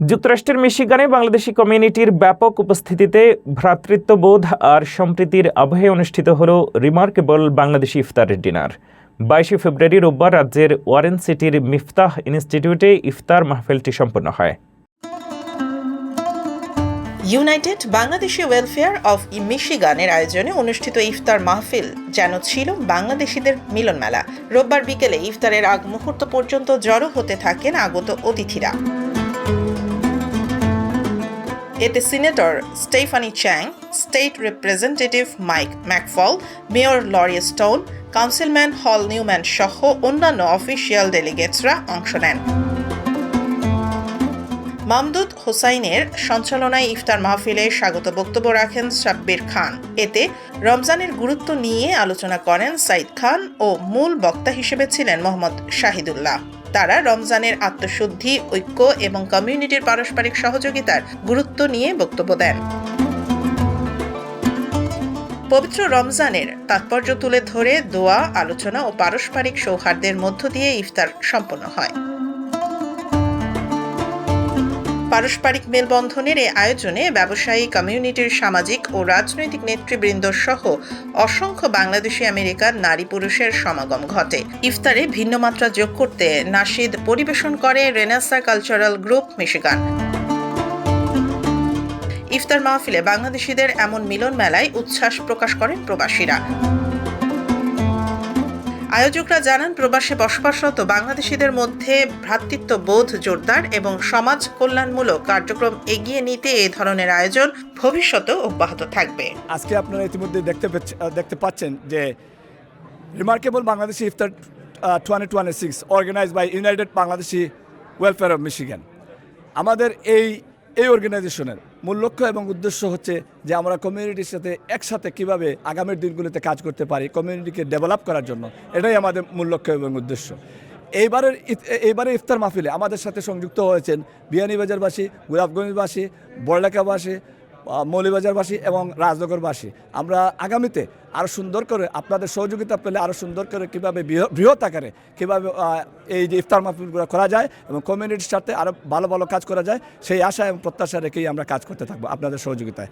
যুক্তরাষ্ট্রের মিশিগানে বাংলাদেশি কমিউনিটির ব্যাপক উপস্থিতিতে ভ্রাতৃত্ববোধ আর সম্প্রীতির আবহে অনুষ্ঠিত হল রিমার্কেবল বাংলাদেশি ইফতারের ডিনার। 22 ফেব্রুয়ারি রোববার রাজ্যের ওয়ারেন সিটির মিফতাহ ইনস্টিটিউটে ইফতার মাহফিলটি সম্পন্ন হয়। ইউনাইটেড বাংলাদেশি ওয়েলফেয়ার অফ মিশিগানের আয়োজনে অনুষ্ঠিত ইফতার মাহফিল যেন ছিল বাংলাদেশিদের মিলন মেলা। রোববার বিকেলে ইফতারের আগ মুহূর্ত পর্যন্ত জড়ো হতে থাকেন আগত অতিথিরা। এতে senator Stephanie Chang, state representative Mike McFall, mayor Laurie Stone, councilman Hall Newman সহ অন্যান্য অফিসিয়াল ডেলিগেটসরা অংশ নেন। মামদুদ হোসাইনের সঞ্চালনায় ইফতার মাহফিলে স্বাগত বক্তব্য রাখেন সাব্বির খান। এতে রমজানের গুরুত্ব নিয়ে আলোচনা করেন সাইদ খান ও মূল বক্তা হিসেবে ছিলেন মোহাম্মদ শাহিদুল্লাহ। তারা রমজানের আত্মশুদ্ধি, ঐক্য এবং কমিউনিটির পারস্পরিক সহযোগিতার গুরুত্ব নিয়ে বক্তব্য দেন। পবিত্র রমজানের তাৎপর্য তুলে ধরে দোয়া, আলোচনা ও পারস্পরিক সৌহার্দ্যের মধ্য দিয়ে ইফতার সম্পন্ন হয়। পারস্পরিক মেলবন্ধনের এই আয়োজনে ব্যবসায়ী, কমিউনিটির সামাজিক ও রাজনৈতিক নেতৃবৃন্দ সহ অসংখ্য বাংলাদেশি আমেরিকার নারী পুরুষের সমাগম ঘটে। ইফতারে ভিন্ন মাত্রা যোগ করতে নাশিদ পরিবেশন করে রেনেসাঁ কালচারাল গ্রুপ মিশিগান। ইফতার মাহফিলে বাংলাদেশিদের এমন মিলন মেলায় উচ্ছ্বাস প্রকাশ করেন প্রবাসীরা। আয়োজকরা জানান, প্রবাসে বসবাসরত বাংলাদেশিদের মধ্যে ভ্রাতৃত্ববোধ জোরদার এবং সমাজ কল্যাণমূলক কার্যক্রম এগিয়ে নিতে এই ধরনের আয়োজন ভবিষ্যতেও অব্যাহত থাকবে। আজকে আপনারা ইতিমধ্যে দেখতে পাচ্ছেন যে রিমার্কেবল বাংলাদেশি ইফতার 2026 organize by United Bangladeshi welfare of Michigan. আমাদের এই অর্গানাইজেশনের মূল লক্ষ্য এবং উদ্দেশ্য হচ্ছে যে আমরা কমিউনিটির সাথে একসাথে কিভাবে আগামীর দিনগুলিতে কাজ করতে পারি, কমিউনিটিকে ডেভেলপ করার জন্য। এটাই আমাদের মূল লক্ষ্য এবং উদ্দেশ্য। এইবারে ইফতার মাহফিলে আমাদের সাথে সংযুক্ত হয়েছেন বিয়ানীবাজারবাসী, গোলাপগঞ্জবাসী, বড়লেখাবাসী, মৌলভীবাজারবাসী এবং রাজনগরবাসী। আমরা আগামীতে আরও সুন্দর করে আপনাদের সহযোগিতা পেলে আরও সুন্দর করে কীভাবে বৃহৎ আকারে কীভাবে এই যে ইফতার মাহফিলগুলো করা যায় এবং কমিউনিটির সাথে আরও ভালো ভালো কাজ করা যায়, সেই আশা এবং প্রত্যাশা রেখেই আমরা কাজ করতে থাকবো আপনাদের সহযোগিতায়।